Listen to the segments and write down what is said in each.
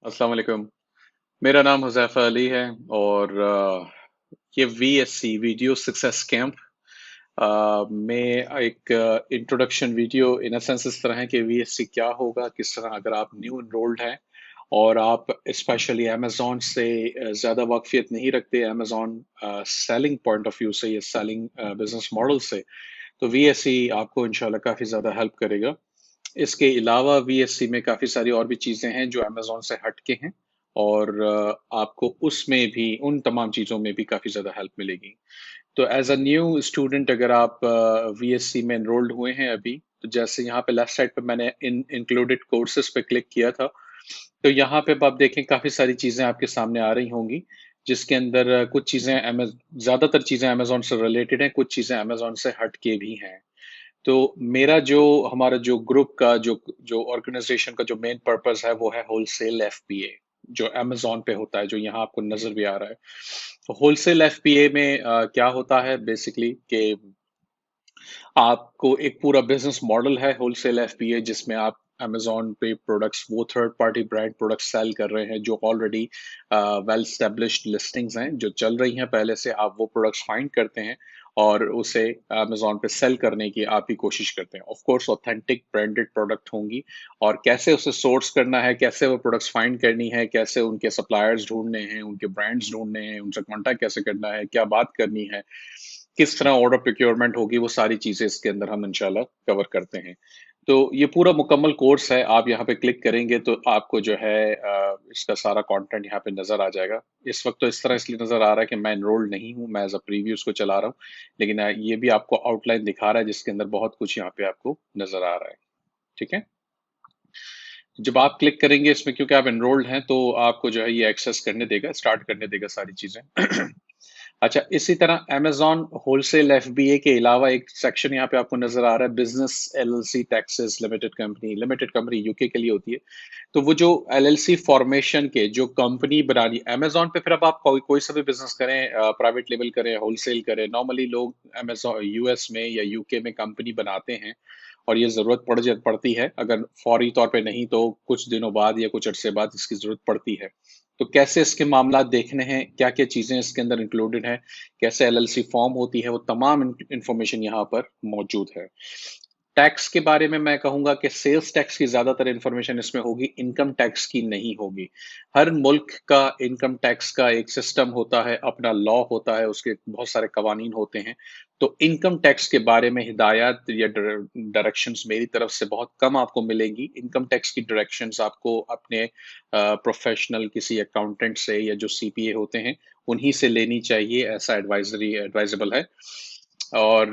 अस्सलाम वालेकुम। मेरा नाम हुज़ैफ़ा अली है और ये वीएससी वीडियो सक्सेस कैंप में एक introduction video in a sense इस तरह है कि वीएससी क्या होगा, किस तरह अगर आप न्यू एनरोल्ड हैं और आप स्पेशली अमेज़न से ज़्यादा वाक़फ़ियत नहीं रखते Amazon selling point of view से या सेलिंग बिज़नेस मॉडल से, तो वीएससी आपको इंशाल्लाह काफ़ी ज़्यादा हेल्प करेगा। इसके अलावा वीएससी में काफ़ी सारी और भी चीज़ें हैं जो अमेज़न से हट के हैं और आपको उसमें भी उन तमाम चीज़ों में भी काफ़ी ज़्यादा हेल्प मिलेगी। तो एज़ अ न्यू स्टूडेंट अगर आप वीएससी में एनरोल्ड हुए हैं अभी, तो जैसे यहाँ पे लेफ्ट साइड पे मैंने इन इंक्लूडेड कोर्सेज़ पे क्लिक किया था, तो यहाँ पे अब आप देखें काफ़ी सारी चीज़ें आपके सामने आ रही होंगी, जिसके अंदर कुछ चीज़ें ज़्यादातर चीज़ें अमेज़न से रिलेटेड हैं, कुछ चीज़ें अमेज़न से हट के भी हैं। तो मेरा जो हमारा जो ग्रुप का जो जो ऑर्गेनाइजेशन का जो मेन पर्पस है वो है होलसेल एफपीए जो अमेज़न पे होता है जो यहाँ आपको नजर भी आ रहा है। तो होलसेल एफपीए में क्या होता है बेसिकली कि आपको एक पूरा बिजनेस मॉडल है होलसेल एफपीए जिसमें आप अमेज़न पे प्रोडक्ट्स वो third party brand products sell कर रहे हैं जो ऑलरेडी वेल स्टेब्लिश्ड लिस्टिंग्स हैं जो चल रही हैं पहले से आप वो प्रोडक्ट्स फाइंड करते हैं और उसे अमेज़न पे सेल करने की आप ही कोशिश करते हैं। Of course authentic branded product होंगी और कैसे उसे सोर्स करना है, कैसे वो प्रोडक्ट्स फाइंड करनी है, कैसे उनके सप्लायर्स ढूंढने हैं, उनके ब्रांड्स ढूंढने हैं, उनसे कांटेक्ट कैसे करना है, क्या बात करनी है, किस तरह ऑर्डर प्रोक्योरमेंट होगी, वो सारी चीज़ें इसके अंदर हम इंशाल्लाह कवर करते हैं। तो ये पूरा मुकम्मल कोर्स है, आप यहाँ पे क्लिक करेंगे तो आपको जो है इसका सारा कंटेंट यहाँ पे नज़र आ जाएगा। इस वक्त तो इस तरह इसलिए नज़र आ रहा है कि मैं एनरोल्ड नहीं हूँ, मैं एज़ अ प्रीव्यू इसको चला रहा हूँ, लेकिन ये भी आपको आउटलाइन दिखा रहा है जिसके अंदर बहुत कुछ यहाँ पे आपको नज़र आ रहा है। ठीक है? जब आप क्लिक करेंगे इसमें क्योंकि आप एनरोल्ड हैं तो आपको जो है ये एक्सेस करने देगा, स्टार्ट करने देगा सारी चीज़ें। अच्छा, इसी तरह अमेज़न होलसेल एफबीए के अलावा एक सेक्शन यहाँ पे आपको नज़र आ रहा है business LLC taxes limited company UK के लिए होती है। तो वो जो एलएलसी फॉर्मेशन के जो कंपनी बनानी अमेज़न पे फिर अब आप कोई कोई सा भी बिज़नेस करें प्राइवेट लेवल करें, होलसेल करें, नॉर्मली लोग अमेज़न यूएस में या यूके में कंपनी बनाते हैं और ये ज़रूरत पड़ती है अगर फौरी तौर पे नहीं तो कुछ दिनों बाद या कुछ अरसे बाद इसकी ज़रूरत पड़ती है। तो कैसे इसके मामलात देखने हैं, क्या-क्या चीज़ें इसके अंदर इंक्लूडेड हैं, कैसे एलएलसी फॉर्म होती है, वो तमाम इन्फॉर्मेशन यहाँ पर मौजूद है। टैक्स के बारे में मैं कहूँगा कि सेल्स टैक्स की ज़्यादातर इन्फॉर्मेशन इसमें होगी, इनकम टैक्स की नहीं होगी। हर मुल्क का इनकम टैक्स का एक सिस्टम होता है, अपना लॉ होता है, उसके बहुत सारे कवानीन होते हैं। तो इनकम टैक्स के बारे में हिदायत या डायरेक्शंस मेरी तरफ से बहुत कम आपको मिलेंगी। इनकम टैक्स की डायरेक्शंस आपको अपने प्रोफेशनल किसी अकाउंटेंट से या जो सीपीए होते हैं, उन्हीं से लेनी चाहिए, ऐसा एडवाइजेबल है। और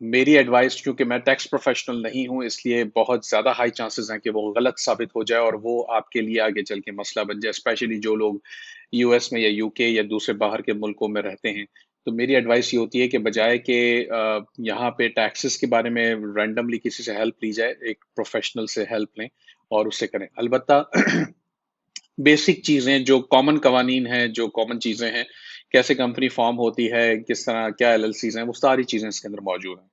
मेरी एडवाइस क्योंकि मैं टैक्स प्रोफेशनल नहीं हूँ इसलिए बहुत ज़्यादा हाई चांसेस हैं कि वो गलत साबित हो जाए और वो आपके लिए आगे चल के मसला बन जाए स्पेशली जो लोग यूएस में या यूके या दूसरे बाहर के मुल्कों में रहते हैं। तो मेरी एडवाइस ये होती है कि बजाय कि यहाँ पे टैक्सेस के बारे में रैंडमली किसी से हेल्प ली जाए, एक प्रोफेशनल से हेल्प लें और उससे करें। अलबत्ता बेसिक चीज़ें जो कॉमन कवानीन हैं, जो कॉमन चीज़ें हैं, कैसे कंपनी फॉर्म होती है, किस तरह क्या एलएलसीज़ हैं, वो सारी चीज़ें इसके अंदर मौजूद हैं।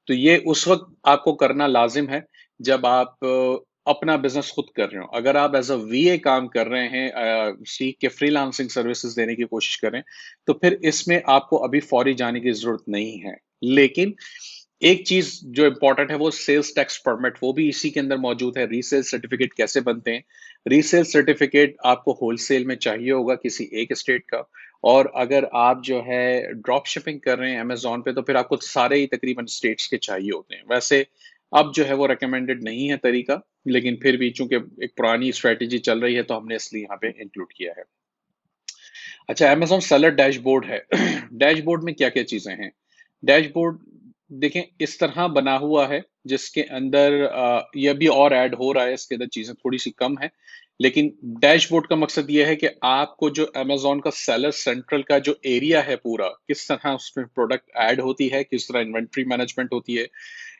तो ये उस वक़्त आपको करना लाज़िम है, जब आप अपना बिज़नेस खुद कर रहे हो। अगर आप एज़ अ वीए काम कर रहे हैं सीख के फ्रीलांसिंग सर्विसेज़ देने की कोशिश कर रहे हैं, तो फिर इसमें आपको अभी फ़ौरी जाने की ज़रूरत नहीं है। लेकिन एक चीज़ जो इम्पोर्टेंट है वो सेल्स टैक्स परमिट वो भी इसी के अंदर मौजूद है। रीसेल सर्टिफ़िकेट कैसे बनते हैं? रीसेल सर्टिफ़िकेट आपको होलसेल में चाहिए होगा किसी एक स्टेट का और अगर आप जो है ड्रॉप शिपिंग कर रहे हैं अमेज़न पे तो फिर आपको सारे ही तकरीबन स्टेट्स के चाहिए होते हैं। वैसे अब जो है वो रिकमेंडेड नहीं है तरीका, लेकिन फिर भी चूँकि एक पुरानी स्ट्रैटेजी चल रही है तो हमने इसलिए यहाँ पे इंक्लूड किया है। अच्छा, अमेज़न सेलर डैशबोर्ड है। डैशबोर्ड में क्या-क्या चीज़ें हैं? डैशबोर्ड देखें इस तरह बना हुआ है जिसके अंदर ये भी और ऐड हो रहा है, इसके अंदर चीज़ें थोड़ी-सी कम हैं। लेकिन डैशबोर्ड का मकसद ये है कि आपको जो अमेज़न का सेलर सेंट्रल का जो एरिया है पूरा, किस तरह उसमें प्रोडक्ट ऐड होती है, किस तरह इन्वेंटरी मैनेजमेंट होती है,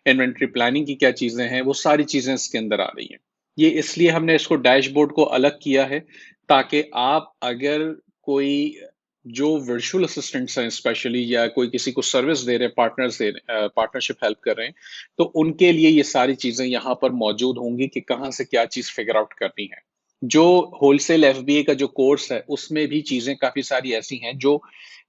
इन्वेंटरी प्लानिंग की क्या चीज़ें हैं, वो सारी चीज़ें इसके अंदर आ रही हैं। ये इसलिए हमने इसको डैशबोर्ड को अलग किया है ताकि आप अगर कोई जो वर्चुअल असिस्टेंट्स हैं स्पेशली या कोई किसी को सर्विस दे रहे हैं, पार्टनरशिप हेल्प कर रहे हैं, तो उनके लिए ये सारी चीज़ें यहाँ पर मौजूद होंगी कि कहाँ से क्या चीज़ फिगर आउट करनी है। जो होलसेल एफबीए का जो कोर्स है उसमें भी चीजें काफी सारी ऐसी हैं जो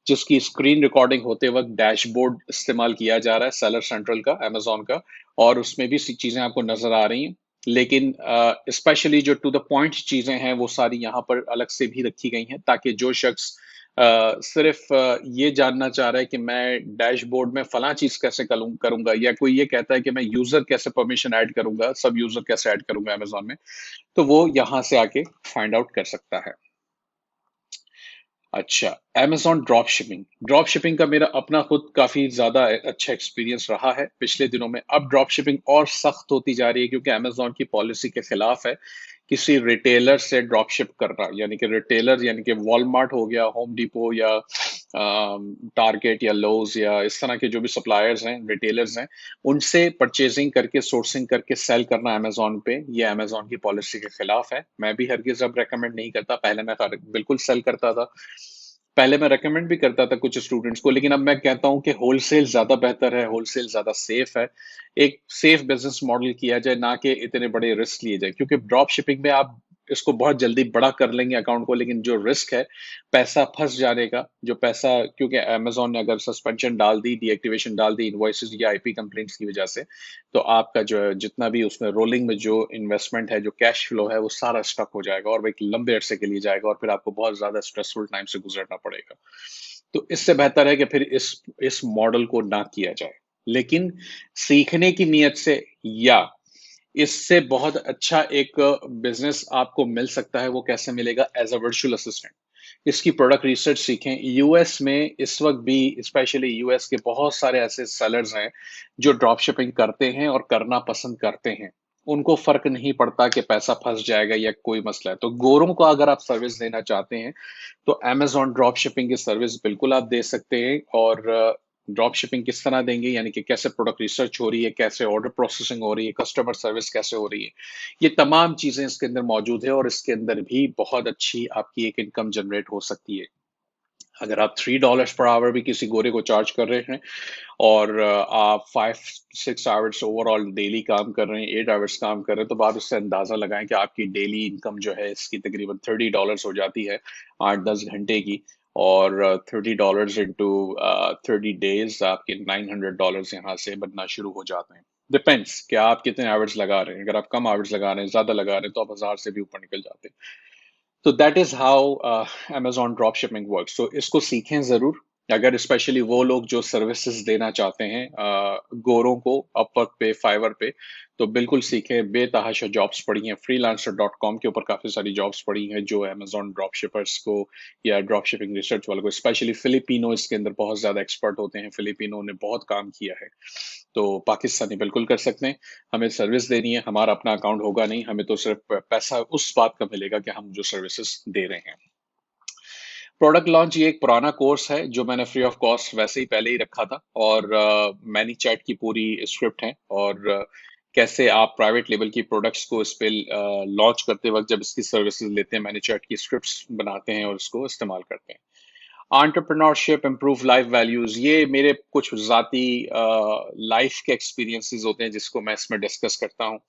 जिसकी स्क्रीन रिकॉर्डिंग होते वक्त डैशबोर्ड इस्तेमाल किया जा रहा है सेलर सेंट्रल का अमेजोन का, और उसमें भी चीजें आपको नजर आ रही हैं। लेकिन स्पेशली जो टू द पॉइंट चीजें हैं वो सारी यहाँ पर अलग से भी रखी गई हैं, ताकि जो शख्स सिर्फ ये जानना चाह रहा है कि मैं डैशबोर्ड में फला चीज कैसे करूंगा, या कोई ये कहता है कि मैं यूजर कैसे परमिशन ऐड करूंगा, सब यूजर कैसे ऐड करूंगा अमेजोन में, तो वो यहाँ से आके फाइंड आउट कर सकता है। अच्छा, अमेज़न ड्रॉप शिपिंग का मेरा अपना खुद काफ़ी ज़्यादा अच्छा एक्सपीरियंस रहा है पिछले दिनों में। अब ड्रॉप शिपिंग और सख्त होती जा रही है, क्योंकि अमेज़न की पॉलिसी के खिलाफ है किसी रिटेलर से ड्रॉप शिप करना, यानी कि रिटेलर यानी कि वॉलमार्ट हो गया, होम डिपो या टारगेट या लोज या इस तरह के जो भी सप्लायर्स हैं, रिटेलर्स हैं, उनसे परचेजिंग करके सोर्सिंग करके सेल करना अमेज़न पे, ये अमेज़न की पॉलिसी के खिलाफ है। मैं भी हरगिज़ अब रेकमेंड नहीं करता। पहले मैं बिल्कुल सेल करता था। पहले मैं रेकमेंड भी करता था कुछ स्टूडेंट्स को, लेकिन अब मैं कहता हूं कि होलसेल ज्यादा बेहतर है, होलसेल ज्यादा सेफ है। एक सेफ बिजनेस मॉडल किया जाए, ना कि इतने बड़े रिस्क लिए जाए, क्योंकि ड्रॉप शिपिंग में आप इसको बहुत जल्दी बड़ा कर लेंगे अकाउंट को, लेकिन जो रिस्क है पैसा फंस जाने का, जो पैसा, क्योंकि अमेजोन ने अगर सस्पेंशन डाल दी, डीएक्टिवेशन डाल दी इनवॉइसेस या आईपी कंप्लेंट्स की वजह से, तो आपका जो है जितना भी उसमें रोलिंग में जो इन्वेस्टमेंट है, जो कैश फ्लो है, वो सारा स्टक हो जाएगा और वो एक लंबे अरसे के लिए जाएगा, और फिर आपको बहुत ज्यादा स्ट्रेसफुल टाइम से गुजरना पड़ेगा। तो इससे बेहतर है कि फिर इस मॉडल को ना किया जाए। लेकिन सीखने की नीयत से, या इससे बहुत अच्छा एक बिजनेस आपको मिल सकता है, वो कैसे मिलेगा? As a virtual assistant. इसकी प्रोडक्ट रिसर्च सीखें। यूएस में इस वक्त भी, स्पेशली यूएस के बहुत सारे ऐसे सेलर्स हैं जो ड्रॉप शिपिंग करते हैं और करना पसंद करते हैं। उनको फर्क नहीं पड़ता कि पैसा फंस जाएगा या कोई मसला है। तो गोरों को अगर आप सर्विस देना चाहते हैं, तो अमेजॉन ड्रॉप शिपिंग की सर्विस बिल्कुल आप दे सकते हैं। और ड्रॉप शिपिंग किस तरह देंगे, यानी कि कैसे प्रोडक्ट रिसर्च हो रही है, कैसे ऑर्डर प्रोसेसिंग हो रही है, कस्टमर सर्विस कैसे हो रही है, ये तमाम चीजें इसके अंदर मौजूद है, और इसके अंदर भी बहुत अच्छी आपकी एक इनकम जनरेट हो सकती है। अगर आप $3 पर आवर भी किसी गोरे को चार्ज कर रहे हैं, और आप 5-6 आवर्स ओवरऑल डेली काम कर रहे हैं, 8 आवर्स काम कर रहे हैं, तो आप इससे अंदाजा लगाएं कि आपकी डेली इनकम जो है इसकी तकरीबन $30 हो जाती है 8-10 घंटे की। और $30 इंटू 30 डेज, आपके $900 यहाँ से बनना शुरू हो जाते हैं। डिपेंड्स कि आप कितने आवर्स लगा रहे हैं। अगर आप कम आवर्स लगा रहे हैं, ज्यादा लगा रहे हैं, तो आप 1000 से भी ऊपर निकल जाते हैं। तो that is how Amazon drop shipping work. So इसको सीखें जरूर, अगर स्पेशली वो लोग जो सर्विसेज देना चाहते हैं गोरों को, अपवर्क पे, फाइवर पे, तो बिल्कुल सीखें। बेतहाशा जॉब्स पड़ी हैं, freelancer.com के ऊपर काफी सारी जॉब्स पड़ी हैं जो अमेजॉन ड्रॉप शिपर्स को या ड्रॉप शिपिंग रिसर्च वालों को, स्पेशली फिलिपिनो इसके अंदर बहुत ज्यादा एक्सपर्ट होते हैं, फिलिपिनो ने बहुत काम किया है। तो पाकिस्तानी बिल्कुल कर सकते हैं। हमें सर्विस देनी है, हमारा अपना अकाउंट होगा नहीं, हमें तो सिर्फ पैसा उस बात का मिलेगा कि हम जो सर्विसेज दे रहे हैं। प्रोडक्ट लॉन्च ये एक पुराना कोर्स है जो मैंने फ्री ऑफ कॉस्ट वैसे ही पहले ही रखा था, और मैनी चैट की पूरी स्क्रिप्ट है, और कैसे आप प्राइवेट लेवल की प्रोडक्ट्स को इस पे लॉन्च करते वक्त जब इसकी सर्विसेज लेते हैं, मैनी चैट की स्क्रिप्ट्स बनाते हैं और इसको इस्तेमाल करते हैं। एंटरप्रेन्योरशिप, इम्प्रूव लाइफ वैल्यूज, ये मेरे कुछ ज़ाती लाइफ के एक्सपीरियंसेस होते हैं जिसको मैं इसमें डिस्कस करता हूँ।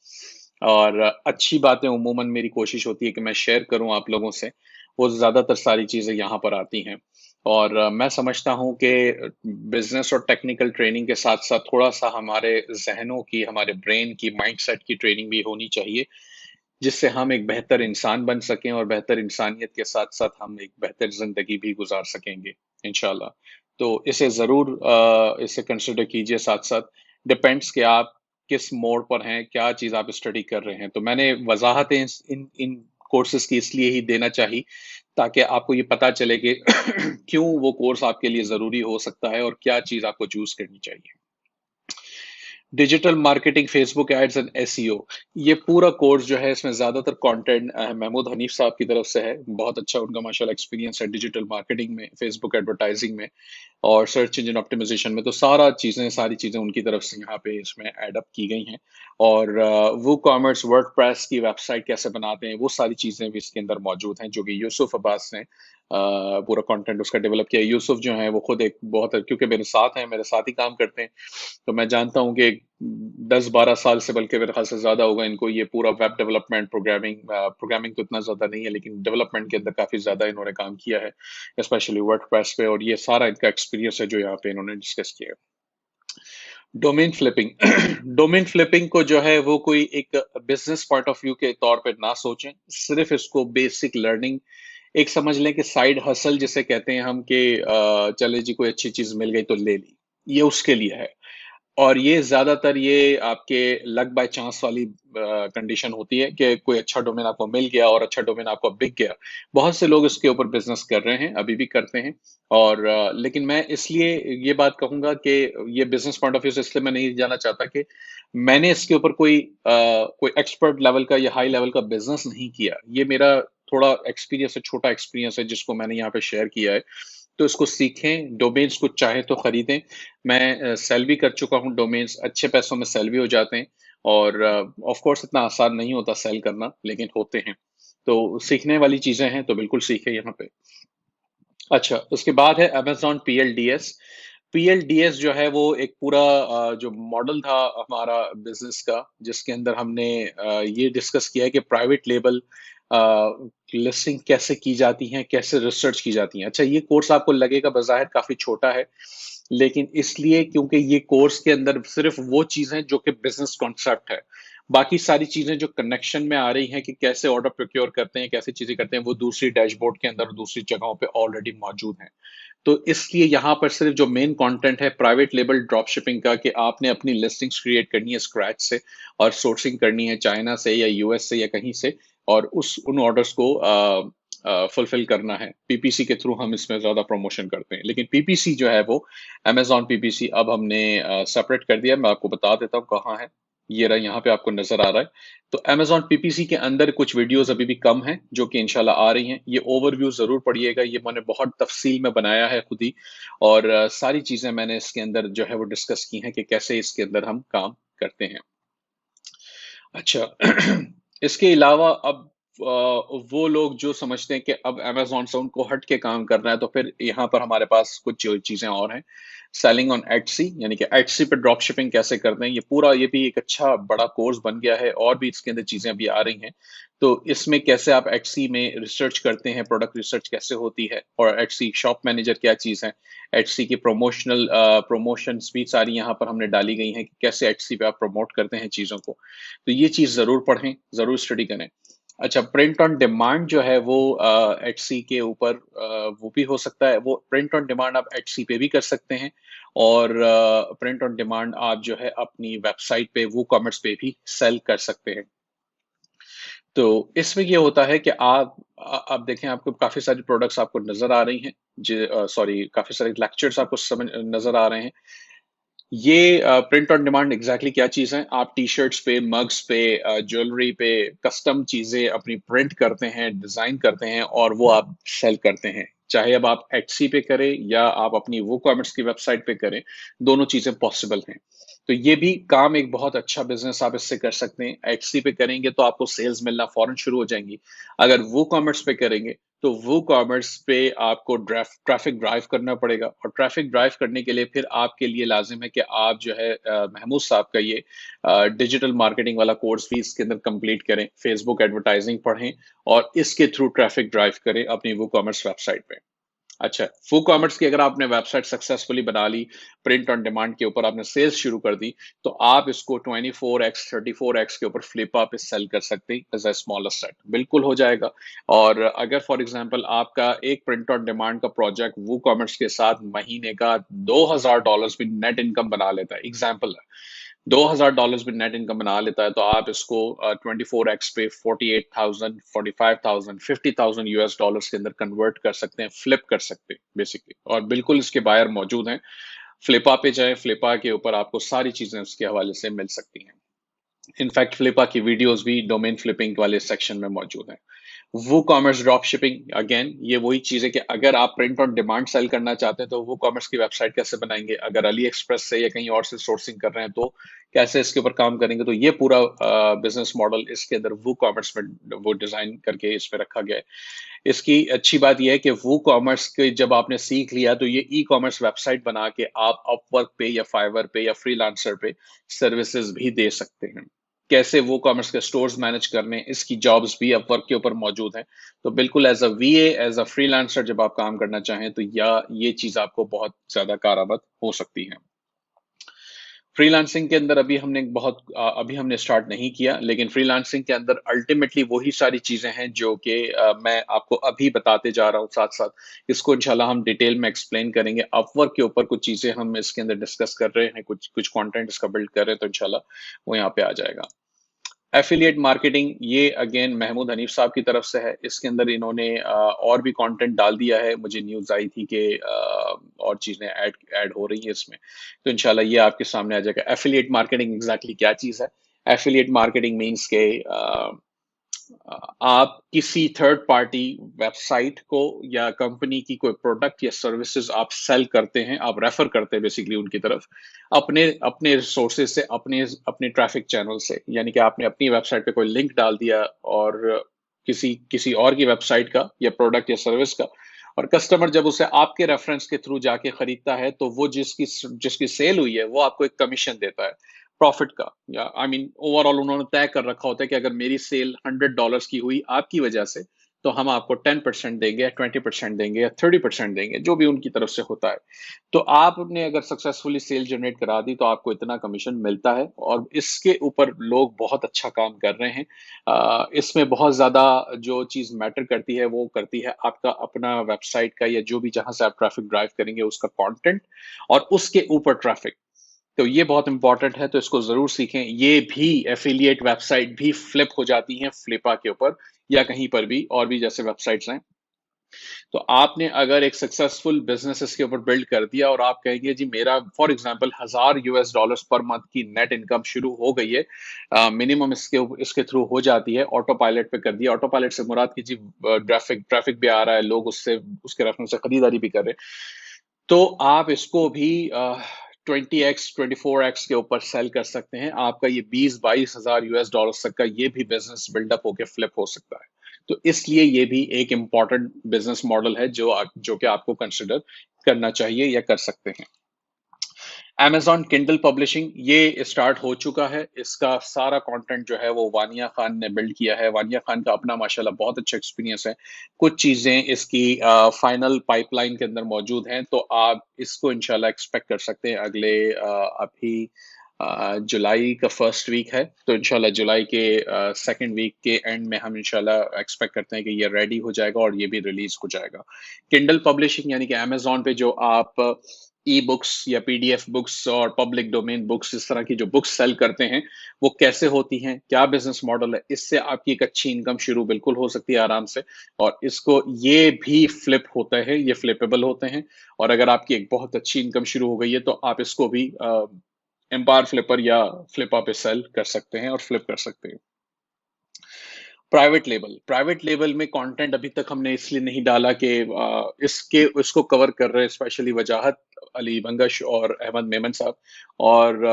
और अच्छी बातें उमूमन मेरी कोशिश होती है कि मैं शेयर करूं आप लोगों से, वो ज़्यादातर सारी चीज़ें यहाँ पर आती हैं। और मैं समझता हूँ कि बिजनेस और टेक्निकल ट्रेनिंग के साथ साथ थोड़ा सा हमारे जहनों की, हमारे ब्रेन की, माइंडसेट की ट्रेनिंग भी होनी चाहिए, जिससे हम एक बेहतर इंसान बन सकें, और बेहतर इंसानियत के साथ साथ हम एक बेहतर जिंदगी भी गुजार सकेंगे इंशाल्लाह। तो इसे ज़रूर इसे कंसिडर कीजिए साथ साथ। डिपेंड्स कि आप किस मोड़ पर हैं, क्या चीज़ आप स्टडी कर रहे हैं। तो मैंने वजाहतें इन इन कोर्सेज की इसलिए ही देना चाहिए, ताकि आपको ये पता चले कि क्यों वो कोर्स आपके लिए ज़रूरी हो सकता है और क्या चीज़ आपको चूज करनी चाहिए। Digital marketing, Facebook ads and SEO, ये पूरा कोर्स जो है इसमें ज्यादातर कंटेंट महमूद हनीफ साहब की तरफ से है। बहुत अच्छा उनका माशाल्लाह एक्सपीरियंस है डिजिटल मार्केटिंग में, फेसबुक एडवर्टाइजिंग में और सर्च इंजन ऑप्टिमाइजेशन में। तो सारी चीजें उनकी तरफ से यहाँ पे इसमें ऐड अप की गई हैं। और वो कॉमर्स, वर्डप्रेस की वेबसाइट कैसे बनाते हैं, वो सारी चीजें भी इसके अंदर मौजूद हैं, जो कि यूसुफ अब्बास ने पूरा कंटेंट उसका डेवलप किया। यूसुफ जो है वो खुद एक बहुत, क्योंकि मेरे साथ ही काम करते हैं, तो मैं जानता हूँ कि 10-12 साल से, बल्कि मेरे ख्याल से ज्यादा होगा इनको, ये पूरा वेब डेवलपमेंट, प्रोग्रामिंग तो इतना ज्यादा नहीं है, लेकिन डेवलपमेंट के अंदर काफी ज्यादा इन्होंने काम किया है, स्पेशली वर्डप्रेस पे, और ये सारा इनका एक्सपीरियंस है जो यहाँ पे इन्होंने डिस्कस किया है। डोमेन फ्लिपिंग डोमेन फ्लिपिंग को जो है वो कोई एक बिजनेस पॉइंट ऑफ व्यू के तौर पे ना सोचें, सिर्फ इसको बेसिक लर्निंग, एक समझ लें कि साइड हसल जिसे कहते हैं हम, कि चले जी कोई अच्छी चीज मिल गई तो ले ली, ये उसके लिए है। और ये ज्यादातर ये आपके लक बाय चांस वाली कंडीशन होती है कि कोई अच्छा डोमेन आपको मिल गया और अच्छा डोमेन आपको बिक गया। बहुत से लोग इसके ऊपर बिजनेस कर रहे हैं, अभी भी करते हैं। और लेकिन मैं इसलिए ये बात कहूंगा कि ये बिजनेस पॉइंट ऑफ व्यू से इसलिए मैं नहीं जाना चाहता कि मैंने इसके ऊपर कोई एक्सपर्ट लेवल का या हाई लेवल का बिजनेस नहीं किया। ये मेरा थोड़ा एक्सपीरियंस है, छोटा एक्सपीरियंस है, जिसको मैंने यहाँ पे शेयर किया है। तो इसको सीखें, डोमेन्स को चाहे तो खरीदें। मैं सेल भी कर चुका हूँ डोमेन्स, अच्छे पैसों में सेल भी हो जाते हैं। और ऑफ कोर्स इतना आसान नहीं होता सेल करना, लेकिन होते हैं। तो सीखने वाली चीजें हैं, तो बिल्कुल सीखें यहाँ पे। अच्छा, उसके बाद है Amazon PLDS। PLDS जो है वो एक पूरा जो मॉडल था हमारा बिजनेस का, जिसके अंदर हमने ये डिस्कस किया है कि प्राइवेट लेबल लिस्टिंग कैसे की जाती हैं, कैसे रिसर्च की जाती हैं। अच्छा, ये कोर्स आपको लगेगा बाज़ाहिर काफी छोटा है, लेकिन इसलिए क्योंकि ये कोर्स के अंदर सिर्फ वो चीजें जो कि बिजनेस कॉन्सेप्ट है, बाकी सारी चीजें जो कनेक्शन में आ रही हैं कि कैसे ऑर्डर प्रोक्योर करते हैं, कैसे चीजें करते हैं, वो दूसरी डैशबोर्ड के अंदर और दूसरी जगहों पे ऑलरेडी मौजूद हैं। तो इसलिए यहाँ पर सिर्फ जो मेन कंटेंट है प्राइवेट लेबल ड्रॉप शिपिंग का, कि आपने अपनी लिस्टिंग्स क्रिएट करनी है स्क्रैच से, और सोर्सिंग करनी है चाइना से या यूएस से या कहीं से, और उन ऑर्डर्स को फुलफिल करना है। पीपीसी के थ्रू हम इसमें ज्यादा प्रमोशन करते हैं, लेकिन पीपीसी जो है वो Amazon पीपीसी अब हमने सेपरेट कर दिया। मैं आपको बता देता हूँ कहाँ है। ये रहा, यहाँ पे आपको नजर आ रहा है। तो Amazon पीपीसी के अंदर कुछ वीडियोस अभी भी कम हैं, जो कि इंशाल्लाह आ रही हैं। ये ओवरव्यू जरूर पढ़िएगा, ये मैंने बहुत तफसील में बनाया है खुद ही, और सारी चीजें मैंने इसके अंदर जो है वो डिस्कस की हैं कि कैसे इसके अंदर हम काम करते हैं। अच्छा, इसके अलावा अब वो लोग जो समझते हैं कि अब Amazon से उनको हट के काम करना है, तो फिर यहाँ पर हमारे पास कुछ चीजें और हैं। सेलिंग ऑन एटसी, यानी कि एटसी पे ड्रॉप शिपिंग कैसे करते हैं, ये पूरा, ये भी एक अच्छा बड़ा कोर्स बन गया है, और भी इसके अंदर चीजें अभी आ रही हैं। तो इसमें कैसे आप एटसी में रिसर्च करते हैं, प्रोडक्ट रिसर्च कैसे होती है, और एटसी शॉप मैनेजर क्या चीज है, एटसी की प्रमोशंस भी सारी यहाँ पर हमने डाली गई हैं कि कैसे एटसी पे आप प्रमोट करते हैं चीजों को। तो ये चीज जरूर पढ़ें, जरूर स्टडी करें। अच्छा, प्रिंट ऑन डिमांड जो है वो एटसी के ऊपर वो भी हो सकता है। वो प्रिंट ऑन डिमांड आप एटसी पे भी कर सकते हैं, और प्रिंट ऑन डिमांड आप जो है अपनी वेबसाइट पे, वो कॉमर्स पे भी सेल कर सकते हैं। तो इसमें ये होता है कि आप देखें, आपको काफी सारी प्रोडक्ट्स आपको नजर आ रही हैं, सॉरी, काफी सारे लेक्चर्स आपको समझ नजर आ रहे हैं। ये प्रिंट ऑन डिमांड एग्जैक्टली क्या चीज़ है? आप टी शर्ट्स पे, मग्स पे, ज्वेलरी पे कस्टम चीज़ें अपनी प्रिंट करते हैं, डिज़ाइन करते हैं, और वो आप सेल करते हैं। चाहे अब आप एटसी पे करें या आप अपनी वो कॉमर्स की वेबसाइट पे करें, दोनों चीज़ें पॉसिबल हैं। तो ये भी काम एक बहुत अच्छा बिजनेस आप इससे कर सकते हैं। एटसी पे करेंगे तो आपको सेल्स मिलना फौरन शुरू हो जाएंगी। अगर वो कॉमर्स पे करेंगे तो वो कॉमर्स पे आपको ट्रैफिक ड्राइव करना पड़ेगा, और ट्रैफिक ड्राइव करने के लिए फिर आपके लिए लाजिम है कि आप जो है महमूद साहब का ये डिजिटल मार्केटिंग वाला कोर्स भी इसके अंदर कंप्लीट करें, फेसबुक एडवर्टाइजिंग पढ़ें, और इसके थ्रू ट्रैफिक ड्राइव करें अपनी वो कॉमर्स वेबसाइट पे। अच्छा, फू कॉमर्स की अगर आपने वेबसाइट सक्सेसफुली बना ली, प्रिंट ऑन डिमांड के ऊपर आपने सेल्स शुरू कर दी, तो आप इसको 24x 34x के ऊपर फ्लिपा पे सेल कर सकते हैं एज अ स्मॉलर सेट, बिल्कुल हो जाएगा। और अगर फॉर एग्जांपल आपका एक प्रिंट ऑन डिमांड का प्रोजेक्ट वो कॉमर्स के साथ महीने का $2000 भी नेट इनकम बना लेता है, एग्जाम्पल है, $2000 भी नेट इनकम बना लेता है, तो आप इसको 24x पे 48,000, 45,000, 50,000 यूएस डॉलर्स के अंदर कन्वर्ट कर सकते हैं, फ्लिप कर सकते हैं बेसिकली। और बिल्कुल इसके बायर मौजूद हैं। फ्लिपा पे जाएं, फ्लिपा के ऊपर आपको सारी चीजें उसके हवाले से मिल सकती हैं। इनफैक्ट फ्लिपा की वीडियोस भी डोमेन फ्लिपिंग वाले सेक्शन में मौजूद हैं। वो कॉमर्स ड्रॉप शिपिंग, अगेन ये वही चीज है कि अगर आप प्रिंट ऑन डिमांड सेल करना चाहते हैं तो वो कॉमर्स की वेबसाइट कैसे बनाएंगे, अगर अली एक्सप्रेस से या कहीं और से सोर्सिंग कर रहे हैं तो कैसे इसके ऊपर काम करेंगे। तो ये पूरा बिजनेस मॉडल इसके अंदर वो कॉमर्स में वो डिजाइन करके इसमें रखा गया है। इसकी अच्छी बात यह है कि वो कॉमर्स के जब आपने सीख लिया तो ये ई कॉमर्स वेबसाइट बना के आप अपवर्क पे या फाइवर पे या फ्रीलांसर पे सर्विसेज भी दे सकते हैं। कैसे वो कॉमर्स के स्टोर्स मैनेज करने, इसकी जॉब्स भी अपवर्क के ऊपर मौजूद हैं। तो बिल्कुल as a VA, as a freelancer जब आप काम करना चाहें तो या ये चीज आपको बहुत ज्यादा कारआमद हो सकती है। फ्रीलांसिंग के अंदर अभी हमने स्टार्ट नहीं किया, लेकिन फ्रीलांसिंग के अंदर अल्टीमेटली वही सारी चीजें हैं जो कि मैं आपको अभी बताते जा रहा हूँ। साथ साथ इसको इंशाल्लाह हम डिटेल में एक्सप्लेन करेंगे। अपवर्क के ऊपर कुछ चीजें हम इसके अंदर डिस्कस कर रहे हैं, कुछ कुछ कंटेंट इसका बिल्ड कर रहे हैं, तो इंशाल्लाह वो यहाँ पे आ जाएगा। एफिलिएट मार्केटिंग, ये अगेन महमूद हनीफ साहब की तरफ से है। इसके अंदर इन्होंने और भी कंटेंट डाल दिया है। मुझे न्यूज़ आई थी कि और चीज़ें ऐड ऐड हो रही हैं इसमें, तो इंशाल्लाह ये आपके सामने आ जाएगा। एफिलिएट मार्केटिंग एग्जैक्टली क्या चीज़ है? एफिलिएट मार्केटिंग मीन्स के आप किसी थर्ड पार्टी वेबसाइट को या कंपनी की कोई प्रोडक्ट या सर्विसेज आप सेल करते हैं, आप रेफर करते हैं बेसिकली उनकी तरफ, अपने अपने रिसोर्सेज से, अपने अपने ट्रैफिक चैनल से। यानी कि आपने अपनी वेबसाइट पे कोई लिंक डाल दिया और किसी किसी और की वेबसाइट का या प्रोडक्ट या सर्विस का, और कस्टमर जब उसे आपके रेफरेंस के थ्रू जाके खरीदता है तो वो जिसकी जिसकी सेल हुई है वो आपको एक कमीशन देता है प्रॉफिट का, या आई मीन ओवरऑल उन्होंने तय कर रखा होता है कि अगर मेरी सेल $100 की हुई आपकी वजह से तो हम आपको 10% देंगे या 20% देंगे या 30% देंगे, जो भी उनकी तरफ से होता है। तो आपने अगर सक्सेसफुली सेल जनरेट करा दी तो आपको इतना कमीशन मिलता है, और इसके ऊपर लोग बहुत अच्छा काम कर रहे हैं। इसमें बहुत ज्यादा जो चीज मैटर करती है वो करती है आपका अपना वेबसाइट का, या जो भी जहां से आप ट्रैफिक ड्राइव करेंगे उसका कंटेंट, और उसके ऊपर ट्रैफिक। तो ये बहुत इंपॉर्टेंट है, तो इसको जरूर सीखें। ये भी एफिलिएट वेबसाइट भी फ्लिप हो जाती हैं फ्लिपा के ऊपर या कहीं पर भी, और भी जैसे वेबसाइट्स हैं। तो आपने अगर एक सक्सेसफुल बिजनेस इसके ऊपर बिल्ड कर दिया और आप कहेंगे जी मेरा फॉर एग्जांपल $1000 पर मंथ की नेट इनकम शुरू हो गई है, मिनिमम इसके थ्रू हो जाती है, ऑटो पायलट पे कर दिया। ऑटो पायलट से मुराद की जी ट्रैफिक ट्रैफिक भी आ रहा है, लोग उससे उसके रेफरेंस से खरीदारी भी कर रहे हैं, तो आप इसको भी 20x 24x के ऊपर सेल कर सकते हैं। आपका ये 20-22 हजार तक का ये भी बिजनेस बिल्डअप होकर फ्लिप हो सकता है। तो इसलिए ये भी एक इम्पॉर्टेंट बिजनेस मॉडल है जो कि आपको कंसिडर करना चाहिए या कर सकते हैं। Amazon किंडल पब्लिशिंग ये स्टार्ट हो चुका है। इसका सारा कंटेंट जो है वो वानिया खान ने बिल्ड किया है। वानिया खान का अपना माशाल्लाह बहुत अच्छा एक्सपीरियंस है। कुछ चीजें इसकी फाइनल पाइपलाइन के अंदर मौजूद हैं, तो आप इसको इंशाल्लाह एक्सपेक्ट कर सकते हैं अगले अभी जुलाई का फर्स्ट वीक है, तो इंशाल्लाह जुलाई के सेकंड वीक के एंड में हम इंशाल्लाह एक्सपेक्ट करते हैं कि ये रेडी हो जाएगा और ये भी रिलीज हो जाएगा। किंडल पब्लिशिंग यानी कि अमेजोन पे जो आप ई बुक्स या पीडीएफ बुक्स और पब्लिक डोमेन बुक्स, इस तरह की जो बुक्स सेल करते हैं, वो कैसे होती हैं, क्या बिजनेस मॉडल है, इससे आपकी एक अच्छी इनकम शुरू बिल्कुल हो सकती है आराम से। और इसको ये भी फ्लिप होता है, ये फ्लिपेबल होते हैं। और अगर आपकी एक बहुत अच्छी इनकम शुरू हो गई है तो आप इसको भी एम्पायर फ्लिपर या फ्लिपा पे सेल कर सकते हैं और फ्लिप कर सकते हैं। प्राइवेट लेबल में कंटेंट अभी तक हमने इसलिए नहीं डाला कि इसके इसको कवर कर रहे हैं स्पेशली वजाहत अली बंगश और अहमद मेमन साहब। और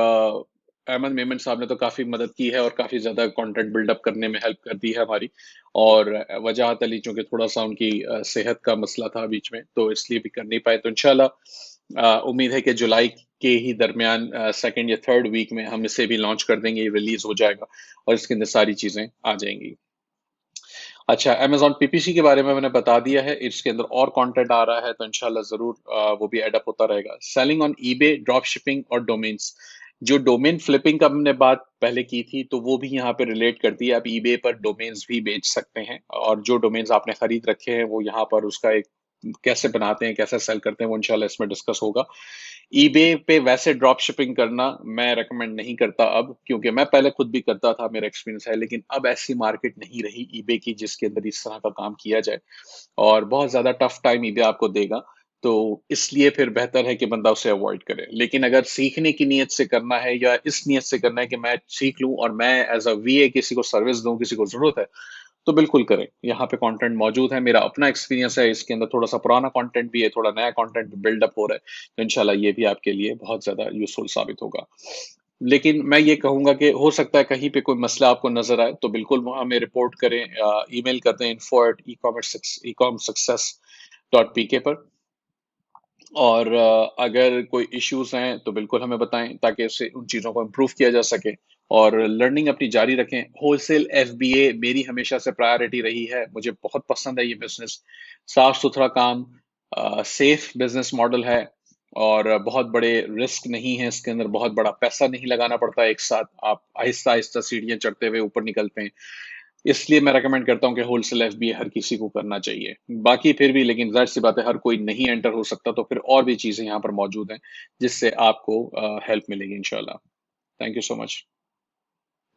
अहमद मेमन साहब ने तो काफ़ी मदद की है और काफ़ी ज़्यादा कंटेंट बिल्डअप करने में हेल्प कर दी है हमारी। और वजाहत अली चूंकि थोड़ा सा उनकी सेहत का मसला था बीच में, तो इसलिए भी कर नहीं पाए। तो इंशाल्लाह उम्मीद है कि जुलाई के ही दरमियान सेकंड या थर्ड वीक में हम इसे भी लॉन्च कर देंगे, रिलीज हो जाएगा और इसके अंदर सारी चीज़ें आ जाएंगी। अच्छा, अमेज़न पीपीसी के बारे में मैंने बता दिया है। इसके अंदर और कंटेंट आ रहा है तो इंशाल्लाह ज़रूर वो भी एडअप होता रहेगा। Selling on eBay, drop shipping और डोमेन्स। जो डोमेन फ्लिपिंग का हमने बात पहले की थी तो वो भी यहाँ पे रिलेट करती है। आप ईबे पर डोमेन्स भी बेच सकते हैं, और जो डोमेन्स आपने खरीद रखे हैं वो यहाँ पर उसका एक कैसे बनाते हैं, कैसे सेल करते हैं, वो इंशाल्लाह इसमें डिस्कस होगा। ईबे पे वैसे ड्रॉप शिपिंग करना मैं रेकमेंड नहीं करता अब, क्योंकि मैं पहले खुद भी करता था, मेरा एक्सपीरियंस है, लेकिन अब ऐसी मार्केट नहीं रही ईबे की जिसके अंदर इस तरह का काम किया जाए, और बहुत ज्यादा टफ टाइम ईबे आपको देगा। तो इसलिए फिर बेहतर है कि बंदा उसे अवॉइड करे। लेकिन अगर सीखने की नीयत से करना है या इस नीयत से करना है कि मैं सीख लूं और मैं एज अ वीए किसी को सर्विस दूं, किसी को जरूरत है, तो बिल्कुल करें। यहाँ पे कंटेंट मौजूद है, मेरा अपना एक्सपीरियंस है, इसके अंदर थोड़ा-सा पुराना कंटेंट भी है, थोड़ा नया कंटेंट बिल्ड अप हो रहा है, तो इंशाल्लाह ये भी आपके लिए बहुत ज़्यादा यूज़फुल साबित होगा। लेकिन मैं ये कहूँगा कि हो सकता है कहीं पे कोई मसला आपको नज़र आए, तो बिल्कुल वहाँ हमें रिपोर्ट करें, ईमेल कर दें info@ecommercecomssuccess.pk पर। और अगर कोई इश्यूज हैं तो बिल्कुल हमें बताएं ताकि उससे उन चीज़ों को इम्प्रूव किया जा सके, और लर्निंग अपनी जारी रखें। होलसेल एफबीए मेरी हमेशा से प्रायोरिटी रही है, मुझे बहुत पसंद है ये बिजनेस। साफ सुथरा काम, सेफ बिजनेस मॉडल है, और बहुत बड़े रिस्क नहीं है इसके अंदर, बहुत बड़ा पैसा नहीं लगाना पड़ता एक साथ, आप आहिस्ता आहिस्ता सीढ़ियां चढ़ते हुए ऊपर निकलते हैं। इसलिए मैं रेकमेंड करता हूँ कि होलसेल एफबीए हर किसी को करना चाहिए। बाकी फिर भी लेकिन ज़ाहिर सी बात है, हर कोई नहीं एंटर हो सकता, तो फिर और भी चीज़ें यहाँ पर मौजूद हैं जिससे आपको हेल्प मिलेगी इंशाल्लाह। Thank you so much.